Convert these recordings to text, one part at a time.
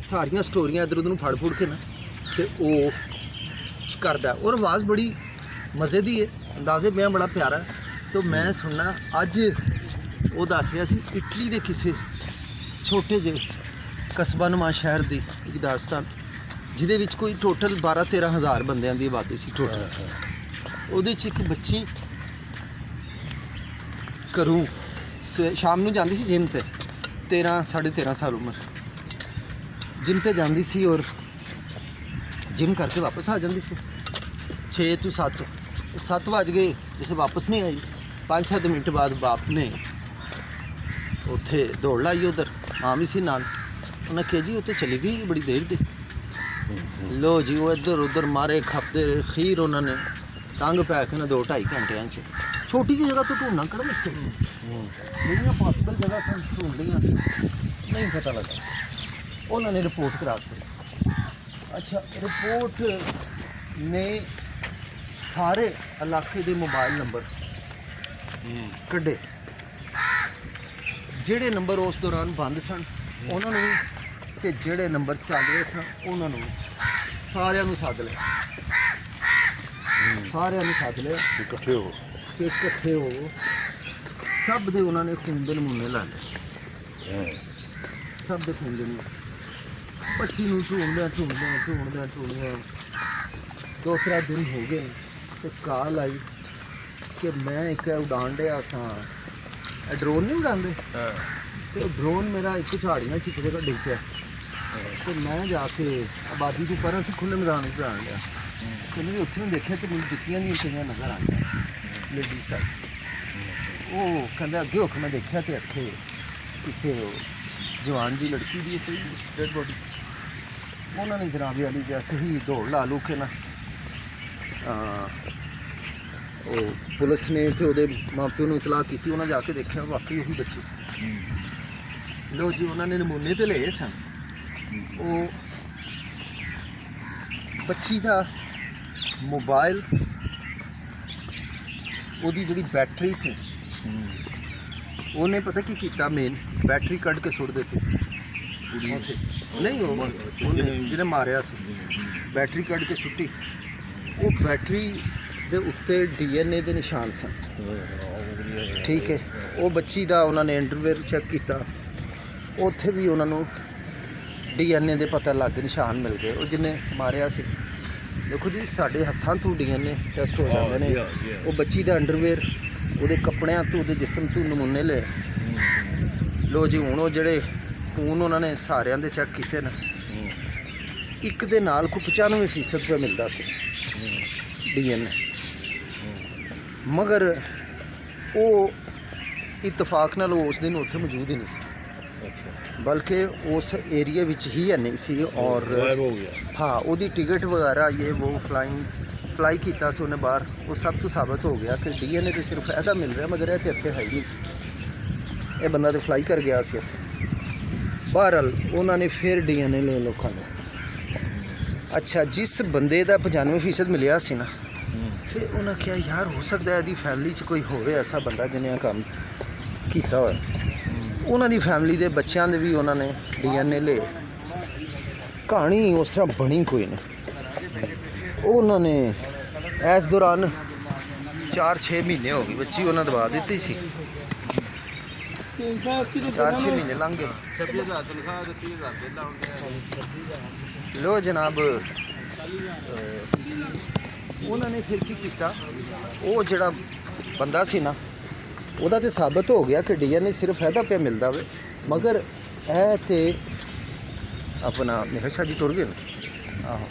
ਸਾਰੀਆਂ ਸਟੋਰੀਆਂ ਇੱਧਰ ਉੱਧਰ ਨੂੰ ਫੜ ਫੁੜ ਕੇ ਨਾ ਤੇ ਉਹ ਕਰਦਾ। ਔਰ ਆਵਾਜ਼ ਬੜੀ ਮਜ਼ੇ ਦੀ ਹੈ, ਅੰਦਾਜ਼ੇ ਬਿਆਨ ਬੜਾ ਪਿਆਰਾ। ਤੇ ਮੈਂ ਸੁਣਨਾ ਅੱਜ ਉਹ ਦੱਸ ਰਿਹਾ ਸੀ ਇਟਲੀ ਦੇ ਕਿਸੇ ਛੋਟੇ ਜਿਹੇ ਕਸਬਾ ਨੁਮਾ ਸ਼ਹਿਰ ਦੀ ਇੱਕ ਦਾਸਤਾਨ, ਜਿਹਦੇ ਵਿੱਚ ਕੋਈ ਟੋਟਲ 12-13 ਹਜ਼ਾਰ ਬੰਦਿਆਂ ਦੀ ਆਬਾਦੀ ਸੀ ਟੋਟਲ। ਉਹਦੇ 'ਚ ਇੱਕ ਬੱਚੀ ਘਰੋਂ ਸ਼ਾਮ ਨੂੰ ਜਾਂਦੀ ਸੀ ਜਿੰਮ 'ਤੇ, 13-13.5 ਸਾਲ ਉਮਰ, ਜਿੰਮ 'ਤੇ ਜਾਂਦੀ ਸੀ ਔਰ ਜਿੰਮ ਕਰਕੇ ਵਾਪਸ ਆ ਜਾਂਦੀ ਸੀ 6 ਤੋਂ 7 ਵੱਜ ਗਏ ਜਿਸੇ ਵਾਪਸ ਨਹੀਂ ਆਈ। 5-7 ਮਿੰਟ ਬਾਅਦ ਬਾਪ ਨੇ ਉੱਥੇ ਦੌੜ ਲਾਈ, ਉੱਧਰ ਮਾਂ ਵੀ ਸੀ ਨਾਲ। ਉਹਨਾਂ ਕਿਹਾ ਜੀ ਉੱਥੇ ਚਲੀ ਗਈ ਬੜੀ ਦੇਰ ਦੀ। ਲੋ ਜੀ ਉਹ ਇੱਧਰ ਉੱਧਰ ਮਾਰੇ ਖਪਦੇ ਖੀਰ, ਉਹਨਾਂ ਨੇ ਤੰਗ ਪੈ ਕੇ ਨਾ 2-2.5 ਘੰਟਿਆਂ 'ਚ ਛੋਟੀ ਜਿਹੀ ਜਗ੍ਹਾ ਤੋਂ ਢੂੰਡਣਾ ਕਿਹੜਾ ਮੁਸ਼ਕਿਲ ਜਿਹੜੀਆਂ ਪੋਸੀਬਲ ਜਗ੍ਹਾ ਸਨ ਢੂੰਡੀਆਂ, ਨਹੀਂ ਪਤਾ ਲੱਗਾ। ਉਹਨਾਂ ਨੇ ਰਿਪੋਰਟ ਕਰਾ ਦਿੱਤੀ। ਅੱਛਾ, ਰਿਪੋਰਟ ਨੇ ਸਾਰੇ ਇਲਾਕੇ ਦੇ ਮੋਬਾਈਲ ਨੰਬਰ ਕੱਢੇ, ਜਿਹੜੇ ਨੰਬਰ ਉਸ ਦੌਰਾਨ ਬੰਦ ਸਨ ਉਹਨਾਂ ਨੂੰ ਵੀ, ਤੇ ਜਿਹੜੇ ਨੰਬਰ ਚੱਲ ਰਹੇ ਸਨ ਉਹਨਾਂ ਨੂੰ ਸਾਰਿਆਂ ਨੂੰ ਸੱਦ ਲਿਆ। ਸਾਰਿਆਂ ਨੂੰ ਸੱਦ ਲਿਆ, ਇਕੱਠੇ ਹੋ ਸਭ ਦੇ ਉਹਨਾਂ ਨੇ ਖੂਨ ਦੇ ਨਮੂਨੇ ਲਾ ਲਏ। ਸਭ ਦੇ ਖੂਨ ਦੇ ਨਮੂਨੇ ਬੱਚੀ ਨੂੰ ਢੂੰਡਦਿਆਂ 2-3 ਦਿਨ ਹੋ ਗਏ ਤੇ ਕਾਲ ਆਈ ਕਿ ਮੈਂ ਇੱਕ ਉਡਾਣ ਡਿਆ ਸਾਂ, ਇਹ ਡਰੋਨ ਨਹੀਂ ਉਡਾਉਂਦੇ, ਤੇ ਉਹ ਡਰੋਨ ਮੇਰਾ ਇੱਕ ਝਾੜੀਆਂ 'ਚ ਕਿਤੇ ਡਿੱਗ ਪਿਆ ਤੇ ਮੈਂ ਜਾ ਕੇ ਆਬਾਦੀ ਤੋਂ ਪਰਾਂ ਸੀ ਖੁੱਲ੍ਹੇ ਮੈਦਾਨ ਵਿੱਚ ਉਡਾਣ ਡਿਆ। ਤੇ ਮੈਂ ਉੱਥੇ ਨੂੰ ਦੇਖਿਆ ਤੇ ਮੈਨੂੰ ਜੁੱਤੀਆਂ ਦੀਆਂ ਪਈਆਂ ਨਜ਼ਰ ਆਈਆਂ ਲੇਡੀ ਸਾਈਡ। ਉਹ ਕਹਿੰਦਾ ਅੱਗੇ ਹੋ ਕੇ ਮੈਂ ਦੇਖਿਆ ਤੇ ਇੱਥੇ ਕਿਸੇ ਜਵਾਨ ਦੀ ਲੜਕੀ ਦੀ ਪਈ ਡੈਡ ਬੋਡੀ। ਉਹਨਾਂ ਨੇ ਜਨਾਬ ਵਾਲੀ ਜੈਸੇ ਹੀ ਦੌੜ ਲਾ ਲੂ ਕੇ ਨਾ ਉਹ ਪੁਲਿਸ ਨੇ ਤੇ ਉਹਦੇ ਮਾਂ ਪਿਓ ਨੂੰ ਇਤਲਾਹ ਕੀਤੀ। ਉਹਨਾਂ ਜਾ ਕੇ ਦੇਖਿਆ ਵਾਕਈ ਉਹੀ ਬੱਚੀ ਸੀ। ਲੋ ਜੀ ਉਹਨਾਂ ਨੇ ਨਮੂਨੇ ਤੇ ਲਏ ਸਨ। ਉਹ ਬੱਚੀ ਦਾ ਮੋਬਾਈਲ, ਉਹਦੀ ਜਿਹੜੀ ਬੈਟਰੀ ਸੀ, ਉਹਨੇ ਪਤਾ ਕੀ ਕੀਤਾ, ਮੇਨ ਬੈਟਰੀ ਕੱਢ ਕੇ ਸੁੱਟ ਦਿੱਤੀ। ਨਹੀਂ ਉਹਨੇ ਜਿਹਨੇ ਮਾਰਿਆ ਸੀ ਬੈਟਰੀ ਕੱਢ ਕੇ ਸੁੱਟੀ। ਉਹ ਬੈਟਰੀ ਦੇ ਉੱਤੇ DNA ਦੇ ਨਿਸ਼ਾਨ ਸਨ। ਠੀਕ ਹੈ, ਉਹ ਬੱਚੀ ਦਾ ਉਹਨਾਂ ਨੇ ਅੰਡਰਵੇਅਰ ਚੈੱਕ ਕੀਤਾ, ਉੱਥੇ ਵੀ ਉਹਨਾਂ ਨੂੰ DNA ਦੇ ਪਤਾ ਲੱਗ ਗਏ, ਨਿਸ਼ਾਨ ਮਿਲ ਗਏ। ਉਹ ਜਿਹਨੇ ਮਾਰਿਆ ਸੀ, ਦੇਖੋ ਜੀ ਸਾਡੇ ਹੱਥਾਂ ਤੋਂ DNA ਟੈਸਟ ਹੋ ਜਾਂਦੇ ਨੇ। ਉਹ ਬੱਚੀ ਦਾ ਅੰਡਰਵੇਅਰ, ਉਹਦੇ ਕੱਪੜਿਆਂ ਤੋਂ, ਉਹਦੇ ਜਿਸਮ ਤੋਂ ਨਮੂਨੇ ਲਏ। ਲੋ ਜੀ ਹੁਣ ਉਹ ਜਿਹੜੇ ਖੂਨ ਉਹਨਾਂ ਨੇ ਸਾਰਿਆਂ ਦੇ ਚੈੱਕ ਕੀਤੇ ਨੇ, ਇੱਕ ਦੇ ਨਾਲ ਕੋਈ 95% ਰੁਪਇਆ ਮਿਲਦਾ ਸੀ DNA, ਮਗਰ ਉਹ ਇਤਫਾਕ ਨਾਲ ਉਸ ਦਿਨ ਉੱਥੇ ਮੌਜੂਦ ਹੀ ਨਹੀਂ, ਬਲਕਿ ਉਸ ਏਰੀਏ ਵਿੱਚ ਹੀ ਨਹੀਂ ਸੀ। ਔਰ ਹਾਂ, ਉਹਦੀ ਟਿਕਟ ਵਗੈਰਾ ਉਹ ਫਲਾਈ ਕੀਤਾ ਸੀ ਉਹਨੇ ਬਾਹਰ। ਉਹ ਸਭ ਤੋਂ ਸਾਬਤ ਹੋ ਗਿਆ ਕਿ DNA ਤੇ ਸਿਰਫ ਇਹਦਾ ਮਿਲ ਰਿਹਾ, ਮਗਰ ਇਹ ਤੇ ਇੱਥੇ ਹੈ ਹੀ ਨਹੀਂ ਸੀ। ਇਹ ਬੰਦਾ ਤੇ ਫਲਾਈ ਕਰ ਗਿਆ ਸੀ। ਬਹਰਹਾਲ ਉਹਨਾਂ ਨੇ ਫਿਰ DNA ਲਏ ਲੋਕਾਂ ਨੇ। ਅੱਛਾ, ਜਿਸ ਬੰਦੇ ਦਾ 95% ਮਿਲਿਆ ਸੀ ਨਾ, ਫਿਰ ਉਹਨਾਂ ਕਿਹਾ ਯਾਰ ਹੋ ਸਕਦਾ ਇਹਦੀ ਫੈਮਿਲੀ 'ਚ ਕੋਈ ਹੋਵੇ ਐਸਾ ਬੰਦਾ ਜਿਹਨੇ ਆ ਕੰਮ ਕੀਤਾ ਹੋਇਆ। ਉਹਨਾਂ ਦੀ ਫੈਮਿਲੀ ਦੇ ਬੱਚਿਆਂ ਦੇ ਵੀ ਉਹਨਾਂ ਨੇ DNA ਲਏ। ਕਹਾਣੀ ਉਸ ਤਰ੍ਹਾਂ ਬਣੀ ਕੋਈ ਨਹੀਂ। ਉਹਨਾਂ ਨੇ ਇਸ ਦੌਰਾਨ 4-6 ਮਹੀਨੇ ਹੋ ਗਏ, ਬੱਚੀ ਉਹਨਾਂ ਦਵਾ ਦਿੱਤੀ ਸੀ। 4-6 ਮਹੀਨੇ ਲੰਘ ਗਏ। 26,000 ਤਨਖਾਹ ਤੇ 30,000 ਲੋ ਜਨਾਬ। ਉਹਨਾਂ ਨੇ ਫਿਰ ਕੀ ਕੀਤਾ, ਉਹ ਜਿਹੜਾ ਬੰਦਾ ਸੀ ਨਾ, ਉਹਦਾ ਤੇ ਸਾਬਤ ਹੋ ਗਿਆ ਕਿ DNA ਸਿਰਫ ਇਹਦਾ ਪਿਆ ਮਿਲਦਾ ਵੇ, ਮਗਰ ਇਹ ਤੇ ਆਪਣਾ ਮੇਰਾ ਸ਼ਾਹ ਜੀ ਤੁਰ ਗਏ ਨੇ। ਆਹੋ,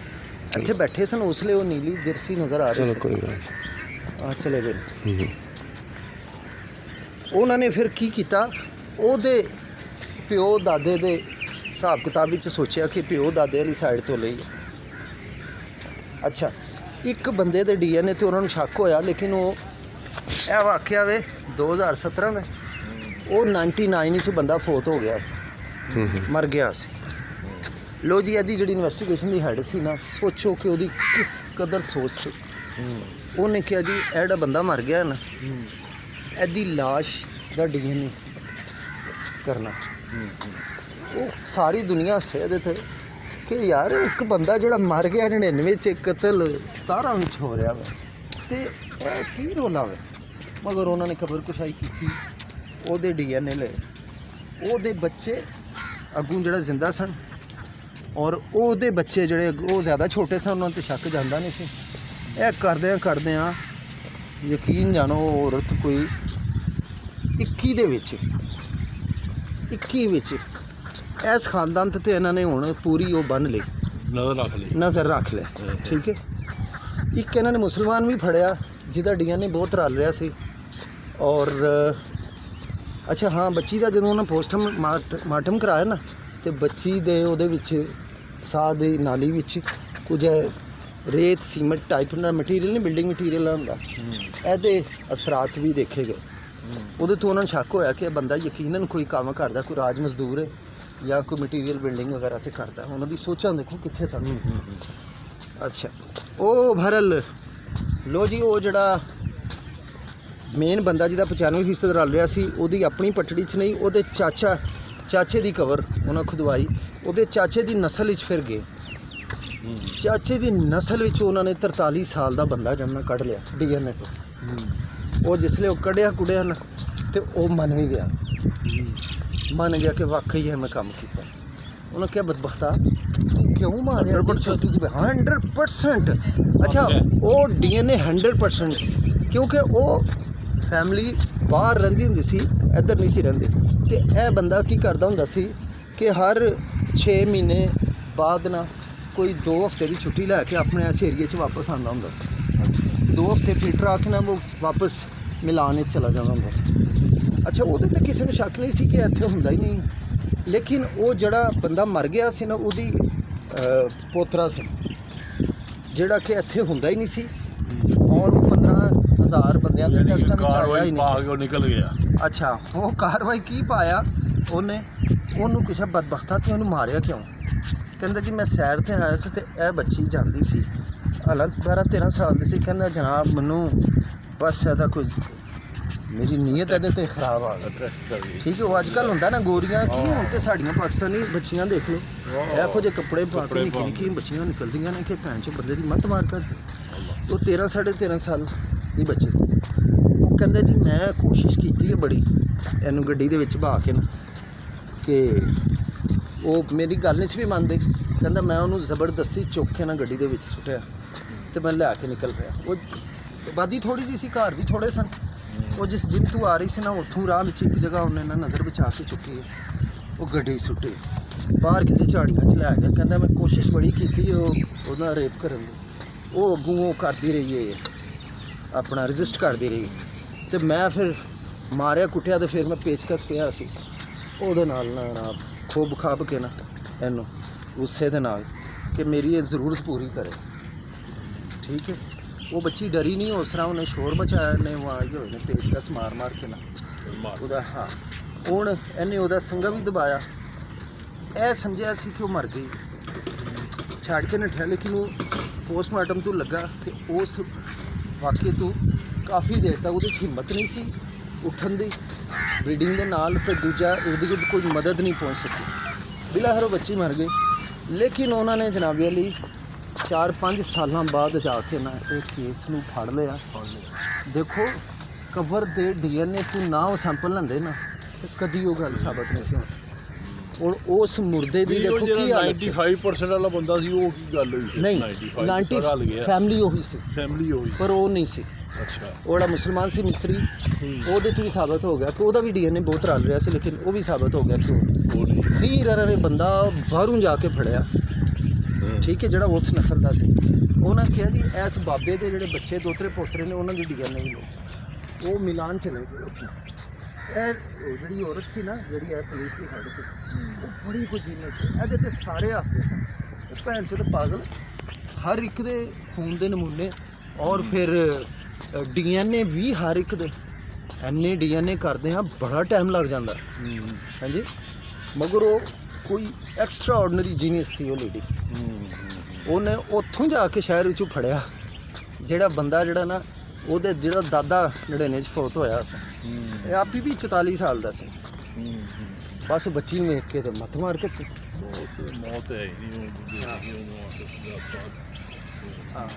ਇੱਥੇ ਬੈਠੇ ਸਨ ਉਸ ਵੇਲੇ, ਉਹ ਨੀਲੀ ਜਰਸੀ ਨਜ਼ਰ ਆ ਰਹੀ। ਕੋਈ ਗੱਲ ਚਲੇ ਗਏ। ਉਹਨਾਂ ਨੇ ਫਿਰ ਕੀ ਕੀਤਾ, ਉਹਦੇ ਪਿਓ ਦਾਦੇ ਦੇ ਹਿਸਾਬ ਕਿਤਾਬ ਵਿੱਚ ਸੋਚਿਆ ਕਿ ਪਿਓ ਦਾਦੇ ਵਾਲੀ ਸਾਈਡ ਤੋਂ ਲਈ। ਅੱਛਾ, ਇੱਕ ਬੰਦੇ ਦੇ DNA ਤੇ ਉਹਨਾਂ ਨੂੰ ਸ਼ੱਕ ਹੋਇਆ, ਲੇਕਿਨ ਉਹ ਇਹ ਵਾਕਿਆ ਵੇ 2017 ਦਾ, ਉਹ 99 ਵਿੱਚ ਬੰਦਾ ਫੌਤ ਹੋ ਗਿਆ ਸੀ, ਮਰ ਗਿਆ ਸੀ। ਲੋ ਜੀ, ਇਹਦੀ ਜਿਹੜੀ ਇਨਵੈਸਟੀਗੇਸ਼ਨ ਦੀ ਹੈਡ ਸੀ ਨਾ, ਸੋਚੋ ਕਿ ਉਹਦੀ ਕਿਸ ਕਦਰ ਸੋਚ ਸੀ। ਉਹਨੇ ਕਿਹਾ ਜੀ ਇਹ ਜਿਹੜਾ ਬੰਦਾ ਮਰ ਗਿਆ ਨਾ, ਇਹਦੀ ਲਾਸ਼ ਦਾ DNA ਕਰਨਾ। ਉਹ ਸਾਰੀ ਦੁਨੀਆ ਹੱਸੇ ਇਹਦੇ 'ਤੇ ਕਿ ਯਾਰ ਇੱਕ ਬੰਦਾ ਜਿਹੜਾ ਮਰ ਗਿਆ 99 'ਚ, ਕਤਲ 17 ਵਿੱਚ ਹੋ ਰਿਹਾ ਵਾ, ਤੇ ਇਹ ਕੀ ਰੋਲਾ ਵਾ। ਮਗਰ ਉਹਨਾਂ ਨੇ ਖਬਰਕੁਸ਼ਾਈ ਕੀਤੀ, ਉਹਦੇ DNA ਲਏ, ਉਹਦੇ ਬੱਚੇ ਅੱਗੋਂ ਜਿਹੜਾ ਜ਼ਿੰਦਾ ਸਨ, ਔਰ ਉਹਦੇ ਬੱਚੇ ਜਿਹੜੇ ਉਹ ਜ਼ਿਆਦਾ ਛੋਟੇ ਸਨ, ਉਹਨਾਂ 'ਤੇ ਸ਼ੱਕ ਜਾਂਦਾ ਨਹੀਂ ਸੀ। ਇਹ ਕਰਦਿਆਂ ਯਕੀਨ ਜਾਣੋ ਉਹ ਔਰਤ ਕੋਈ 21 ਵਿੱਚ ਇਸ ਖਾਨਦਾਨ 'ਤੇ ਇਹਨਾਂ ਨੇ ਹੁਣ ਪੂਰੀ ਉਹ ਬੰਨ ਲਈ, ਨਜ਼ਰ ਰੱਖ ਲਿਆ। ਠੀਕ ਹੈ। ਇੱਕ ਇਹਨਾਂ ਨੇ ਮੁਸਲਮਾਨ ਵੀ ਫੜਿਆ ਜਿਹਦਾ DNA ਬਹੁਤ ਰਲ ਰਿਹਾ ਸੀ। ਔਰ ਅੱਛਾ ਹਾਂ, ਬੱਚੀ ਦਾ ਜਦੋਂ ਉਹਨਾਂ ਪੋਸਟਮਾਰਟਮ ਕਰਾਇਆ ਨਾ, ਤੇ ਬੱਚੀ ਦੇ ਉਹਦੇ ਵਿੱਚ ਸਾਹ ਦੀ ਨਾਲੀ ਵਿੱਚ ਕੁਝ ਰੇਤ ਸੀਮੈਂਟ ਟਾਈਪ ਦਾ ਮਟੀਰੀਅਲ ਨਹੀਂ, ਬਿਲਡਿੰਗ ਮਟੀਰੀਅਲ ਹੁੰਦਾ, ਇਹਦੇ ਅਸਰਾਤ ਵੀ ਦੇਖੇ ਗਏ। ਉਹਦੇ ਤੋਂ ਉਹਨਾਂ ਨੂੰ ਸ਼ੱਕ ਹੋਇਆ ਕਿ ਇਹ ਬੰਦਾ ਯਕੀਨਨ ਕੋਈ ਕੰਮ ਕਰਦਾ, ਕੋਈ ਰਾਜ ਮਜ਼ਦੂਰ ਹੈ ਜਾਂ ਕੋਈ ਮਟੀਰੀਅਲ ਬਿਲਡਿੰਗ ਵਗੈਰਾ 'ਤੇ ਕਰਦਾ। ਉਹਨਾਂ ਦੀ ਸੋਚਾਂ ਦੇਖੋ ਕਿੱਥੇ ਤੱਕ। ਅੱਛਾ, ਉਹ ਬਹਰਲ ਲੋ ਜੀ, ਉਹ ਜਿਹੜਾ ਮੇਨ ਬੰਦਾ ਜਿਹਦਾ 95% ਰਲ ਰਿਹਾ ਸੀ, ਉਹਦੀ ਆਪਣੀ ਪਟੜੀ 'ਚ ਨਹੀਂ, ਉਹਦੇ ਚਾਚੇ ਦੀ ਕਬਰ ਉਹਨਾਂ ਖੁਦਵਾਈ। ਉਹਦੇ ਚਾਚੇ ਦੀ ਨਸਲ ਵਿੱਚ ਫਿਰ ਗਏ, ਚਾਚੇ ਦੀ ਨਸਲ ਵਿੱਚ ਉਹਨਾਂ ਨੇ 43 ਸਾਲ ਦਾ ਬੰਦਾ ਜੰਮਣਾ ਕੱਢ ਲਿਆ DNA ਤੋਂ। ਉਹ ਜਿਸਲੇ ਉਹ ਕੱਢਿਆ ਨਾ, ਤੇ ਉਹ ਮੰਨ ਵੀ ਗਿਆ ਕਿ ਵਾਕਈ ਹੈ ਮੈਂ ਕੰਮ ਕੀਤਾ। ਉਹਨਾਂ ਕਿਹਾ ਬਦਬਖਤਾ ਤੂੰ ਕਿਉਂ ਮਾਰਿਆ? 100%। ਅੱਛਾ, ਉਹ DNA 100%, ਕਿਉਂਕਿ ਉਹ ਫੈਮਿਲੀ ਬਾਹਰ ਰਹਿੰਦੀ ਹੁੰਦੀ ਸੀ, ਇੱਧਰ ਨਹੀਂ ਸੀ ਰਹਿੰਦੀ। ਤੇ ਇਹ ਬੰਦਾ ਕੀ ਕਰਦਾ ਹੁੰਦਾ ਸੀ ਕਿ ਹਰ 6 ਮਹੀਨੇ ਬਾਅਦ ਨਾ ਕੋਈ 2 ਹਫ਼ਤੇ ਦੀ ਛੁੱਟੀ ਲੈ ਕੇ ਆਪਣੇ ਇਸ ਏਰੀਏ 'ਚ ਵਾਪਸ ਆਉਂਦਾ ਹੁੰਦਾ ਸੀ। 2 ਹਫ਼ਤੇ ਫਿਲਟਰ ਆ ਕੇ ਨਾ ਉਹ ਵਾਪਸ ਮਿਲਾਨ ਵਿੱਚ ਚਲਾ ਜਾਂਦਾ ਹੁੰਦਾ ਸੀ। ਅੱਛਾ, ਉਹਦੇ 'ਤੇ ਕਿਸੇ ਨੂੰ ਸ਼ੱਕ ਨਹੀਂ ਸੀ ਕਿ ਇੱਥੇ ਹੁੰਦਾ ਹੀ ਨਹੀਂ। ਲੇਕਿਨ ਉਹ ਜਿਹੜਾ ਬੰਦਾ ਮਰ ਗਿਆ ਸੀ ਨਾ, ਉਹਦੀ ਪੋਤਰਾ ਸੀ ਜਿਹੜਾ ਕਿ ਇੱਥੇ ਹੁੰਦਾ ਹੀ ਨਹੀਂ ਸੀ, ਔਰ 15,000 ਬੰਦਿਆਂ ਦੇ ਟੈਸਟਾਂ ਵਿੱਚ ਆਇਆ ਹੀ ਨਹੀਂ, ਨਿਕਲ ਗਿਆ। ਅੱਛਾ, ਉਹ ਕਾਰਵਾਈ ਕੀ ਪਾਇਆ ਉਹਨੂੰ ਕਿਸੇ ਬਦਬਖਤਾ ਤੇ ਉਹਨੂੰ ਮਾਰਿਆ ਕਿਉਂ? ਕਹਿੰਦਾ ਜੀ ਮੈਂ ਸੈਰ 'ਤੇ ਆਇਆ ਸੀ ਅਤੇ ਇਹ ਬੱਚੀ ਜਾਂਦੀ ਸੀ, ਹਾਲਾਂਕਿ 12-13 ਸਾਲ ਦੀ ਸੀ। ਕਹਿੰਦਾ ਜਨਾਬ ਮੈਨੂੰ ਬਸ ਇਹਦਾ ਕੋਈ ਮੇਰੀ ਨੀਅਤ ਇਹਦੇ 'ਤੇ ਖਰਾਬ ਆ ਗਈ। ਠੀਕ ਹੈ, ਉਹ ਅੱਜ ਕੱਲ੍ਹ ਹੁੰਦਾ ਨਾ ਗੋਰੀਆਂ ਕੀ, ਹੁਣ ਤੇ ਸਾਡੀਆਂ ਪਾਕਿਸਤਾਨੀ ਬੱਚੀਆਂ ਦੇਖ ਲਓ, ਇਹੋ ਜਿਹੇ ਕੱਪੜੇ ਪਾ ਕੇ ਨਿੱਕੀ ਬੱਚੀਆਂ ਨਿਕਲਦੀਆਂ ਨੇ ਕਿ ਭੈਣ 'ਚ ਬੰਦੇ ਦੀ ਮੱਤ ਮਾਰ ਕਰਦੇ। ਉਹ 13-13.5 ਸਾਲ ਦੀ ਬੱਚੀ, ਉਹ ਕਹਿੰਦਾ ਜੀ ਮੈਂ ਕੋਸ਼ਿਸ਼ ਕੀਤੀ ਹੈ ਬੜੀ ਇਹਨੂੰ ਗੱਡੀ ਦੇ ਵਿੱਚ ਬਹਾ ਕੇ ਨਾ, ਕਿ ਉਹ ਮੇਰੀ ਗੱਲ ਨਹੀਂ ਸੀ ਵੀ ਮੰਨਦੇ। ਕਹਿੰਦਾ ਮੈਂ ਉਹਨੂੰ ਜ਼ਬਰਦਸਤੀ ਚੁੱਕ ਕੇ ਨਾ ਗੱਡੀ ਦੇ ਵਿੱਚ ਸੁੱਟਿਆ ਅਤੇ ਮੈਂ ਲੈ ਕੇ ਨਿਕਲ ਪਿਆ। ਉਹ ਆਬਾਦੀ ਥੋੜ੍ਹੀ ਜਿਹੀ ਸੀ, ਘਰ ਵੀ ਥੋੜ੍ਹੇ ਸਨ। ਉਹ ਜਿਸ ਜਿੰਨ ਤੋਂ ਆ ਰਹੀ ਸੀ ਨਾ, ਉੱਥੋਂ ਰਾਹ ਵਿੱਚ ਇੱਕ ਜਗ੍ਹਾ ਉਹਨੇ ਨਾ ਨਜ਼ਰ ਬਚਾ ਕੇ ਚੁੱਕੀ ਹੈ, ਉਹ ਗੱਡੀ ਸੁੱਟੀ ਬਾਹਰ ਕਿਤੇ ਝਾੜੀਆਂ 'ਚ ਲੈ ਗਿਆ। ਕਹਿੰਦਾ ਮੈਂ ਕੋਸ਼ਿਸ਼ ਬੜੀ ਕੀਤੀ ਉਹਦਾ ਰੇਪ ਕਰਨ ਦੀ, ਉਹ ਅੱਗੋਂ ਉਹ ਕਰਦੀ ਰਹੀ ਹੈ, ਆਪਣਾ ਰਜਿਸਟ ਕਰਦੀ ਰਹੀ। ਅਤੇ ਮੈਂ ਫਿਰ ਮਾਰਿਆ ਕੁੱਟਿਆ, ਅਤੇ ਫਿਰ ਮੈਂ ਪੇਚਕਸ ਪਿਆ ਸੀ ਉਹਦੇ ਨਾਲ ਨਾ ਖੋਬ ਖਾਬ ਕੇ ਨਾ ਇਹਨੂੰ ਗੁੱਸੇ ਦੇ ਨਾਲ ਕਿ ਮੇਰੀ ਇਹ ਜ਼ਰੂਰਤ ਪੂਰੀ ਕਰੇ। ਠੀਕ ਹੈ, ਉਹ ਬੱਚੀ ਡਰੀ ਨਹੀਂ, ਉਸ ਤਰ੍ਹਾਂ ਉਹਨੇ ਸ਼ੋਰ ਮਚਾਇਆ ਨੇ, ਉਹ ਆਏ ਹੋਏ ਨੇ ਪੇਚਕਸ ਮਾਰ ਕੇ ਨਾ ਉਹਦਾ। ਹਾਂ, ਹੁਣ ਇਹਨੇ ਉਹਦਾ ਸੰਗਾ ਵੀ ਦਬਾਇਆ। ਇਹ ਸਮਝਿਆ ਸੀ ਕਿ ਉਹ ਮਰ ਗਈ, ਛੱਡ ਕੇ ਨੱਠਿਆ। ਲੇਕਿਨ ਉਹ ਪੋਸਟਮਾਰਟਮ ਤੋਂ ਲੱਗਾ ਕਿ ਉਸ ਵਾਕਿਏ ਤੋਂ ਕਾਫੀ ਦੇਰ ਤੱਕ ਉਹਦੇ 'ਚ ਹਿੰਮਤ ਨਹੀਂ ਸੀ ਉੱਠਣ ਦੀ ਬਲੀਡਿੰਗ ਦੇ ਨਾਲ, ਅਤੇ ਦੂਜਾ ਉਹਦੀ ਕੋਈ ਮਦਦ ਨਹੀਂ ਪਹੁੰਚ ਸਕੀ। ਬਿਲਾਖਰ ਉਹ ਬੱਚੀ ਮਰ ਗਈ। ਲੇਕਿਨ ਉਹਨਾਂ ਨੇ ਜਨਾਬੇ ਲਈ 4-5 ਸਾਲਾਂ ਬਾਅਦ ਜਾ ਕੇ ਨਾ ਇਹ ਕੇਸ ਨੂੰ ਫੜ ਲਿਆ। ਦੇਖੋ, ਕਬਰ ਦੇ DNA ਤੋਂ ਨਾ ਉਹ ਸੈਂਪਲ ਲੈਂਦੇ ਨਾ, ਤੇ ਕਦੀ ਉਹ ਗੱਲ ਸਾਬਤ ਨਹੀਂ ਸੀ ਹੋਣੀ। ਔਰ ਉਸ ਮੁਰਦੇ ਦੀ ਦੇਖੋ ਕੀ ਹਾਲਤ ਸੀ। 95% ਵਾਲਾ ਬੰਦਾ ਸੀ, ਉਹ ਕੀ ਗੱਲ ਹੋਈ? ਨਹੀਂ, 90 ਫੈਮਿਲੀ ਉਹੀ ਸੀ, ਪਰ ਉਹ ਨਹੀਂ ਸੀ। ਅੱਛਾ, ਉਹ ਜਿਹੜਾ ਮੁਸਲਮਾਨ ਸੀ ਮਿਸਰੀ, ਉਹਦੇ ਤੋਂ ਵੀ ਸਾਬਤ ਹੋ ਗਿਆ ਕਿ ਉਹਦਾ ਵੀ DNA ਬਹੁਤ ਰਲ ਰਿਹਾ ਸੀ, ਲੇਕਿਨ ਉਹ ਵੀ ਸਾਬਤ ਹੋ ਗਿਆ ਕਿ ਉਹ ਨਹੀਂ। ਫਿਰ ਇਹਨਾਂ ਨੇ ਬੰਦਾ ਬਾਹਰੋਂ ਜਾ ਕੇ ਫੜਿਆ, ਠੀਕ ਹੈ, ਜਿਹੜਾ ਉਸ ਨਸਲ ਦਾ ਸੀ। ਉਹਨਾਂ ਕਿਹਾ ਜੀ ਇਸ ਬਾਬੇ ਦੇ ਜਿਹੜੇ ਬੱਚੇ ਦੋਤਰੇ ਪੋਤਰੇ ਨੇ, ਉਹਨਾਂ ਦੀ DNA ਵੀ ਲਓ। ਉਹ ਮਿਲਾਨ ਚਲੇ ਗਏ ਉੱਥੇ। ਇਹ ਜਿਹੜੀ ਔਰਤ ਸੀ ਨਾ, ਜਿਹੜੀ ਇਹ ਪੁਲਿਸ ਦੀ ਹੈਡ ਸੀ, ਉਹ ਬੜੀ ਕੁ ਜੀਨਸ ਸੀ। ਇਹਦੇ 'ਤੇ ਸਾਰੇ ਹੱਸਦੇ ਸਨ। ਉਹ ਭੈਣ ਚੋਦ ਪਾਗਲ, ਹਰ ਇੱਕ ਦੇ ਖੂਨ ਦੇ ਨਮੂਨੇ, ਔਰ ਫਿਰ DNA ਵੀ ਹਰ ਇੱਕ ਦੇ। ਇੰਨੇ DNA ਕਰਦੇ ਹਾਂ ਬੜਾ ਟਾਈਮ ਲੱਗ ਜਾਂਦਾ। ਹਾਂਜੀ, ਮਗਰ ਉਹ ਕੋਈ ਐਕਸਟਰਾ ਆਰਡੀਨਰੀ ਜੀਨੀਅਸ ਸੀ ਉਹ ਲੇਡੀ। ਉਹਨੇ ਉੱਥੋਂ ਜਾ ਕੇ ਸ਼ਹਿਰ ਵਿੱਚੋਂ ਫੜਿਆ ਜਿਹੜਾ ਬੰਦਾ ਜਿਹੜਾ ਨਾ ਉਹਦੇ ਜਿਹੜਾ ਦਾਦਾ 99 'ਚ ਫੌਤ ਹੋਇਆ ਸੀ। ਇਹ ਆਪੀ ਵੀ 44 ਸਾਲ ਦਾ ਸੀ। ਬਸ ਬੱਚੀ ਨੂੰ ਵੇਖ ਕੇ ਤੇ ਮੱਤ ਮਾਰ ਕੇ ਮੌਤ ਹੈ ਹੀ ਨਹੀਂ ਹੁਣ ਹਾਂ